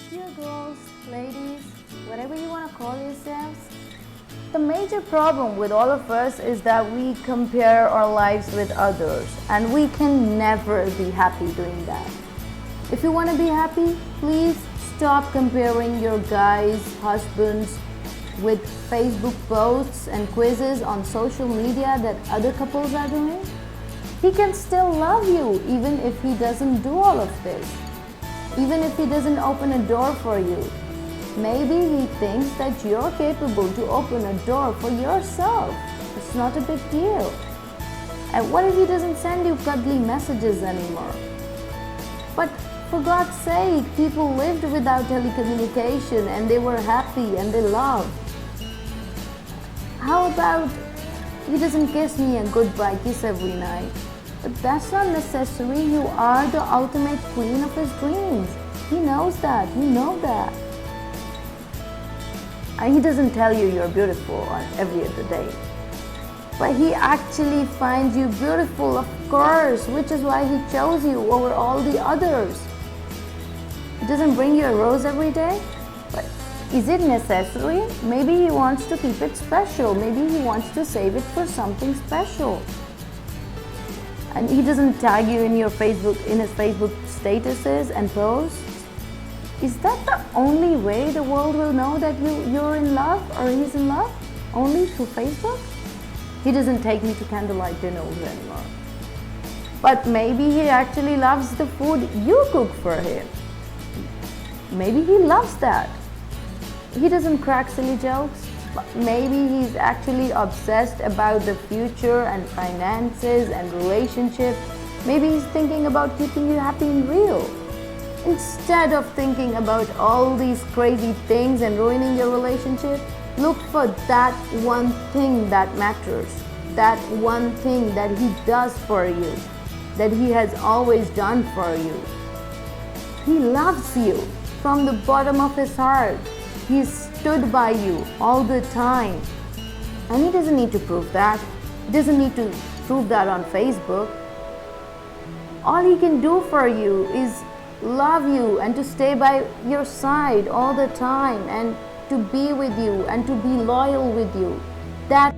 Dear girls, ladies, whatever you want to call yourselves, the major problem with all of us is that we compare our lives with others, and we can never be happy doing that. If you want to be happy, please stop comparing your guys' husbands with Facebook posts and quizzes on social media that other couples are doing. He can still love you even if he doesn't do all of this. Even if he doesn't open a door for you. Maybe he thinks that you're capable to open a door for yourself. It's not a big deal. And what if he doesn't send you cuddly messages anymore? But for God's sake, people lived without telecommunication and they were happy and they loved. How about he doesn't kiss me a goodbye kiss every night? But that's not necessary. You are the ultimate queen of his dreams. He knows that. You know that. And he doesn't tell you you're beautiful on every other day. But he actually finds you beautiful, of course, which is why he chose you over all the others. He doesn't bring you a rose every day. But is it necessary? Maybe he wants to keep it special. Maybe he wants to save it for something special. And he doesn't tag you in his Facebook statuses and posts. Is that the only way the world will know that you're in love or he's in love? Only through Facebook? He doesn't take me to candlelight dinners anymore. But maybe he actually loves the food you cook for him. Maybe he loves that. He doesn't crack silly jokes. But maybe he's actually obsessed about the future and finances and relationships. Maybe he's thinking about keeping you happy and real. Instead of thinking about all these crazy things and ruining your relationship, look for that one thing that matters. That one thing that he does for you. That he has always done for you. He loves you from the bottom of his heart. He stood by you all the time. And he doesn't need to prove that. He doesn't need to prove that on Facebook. All he can do for you is love you and to stay by your side all the time and to be with you and to be loyal with you. That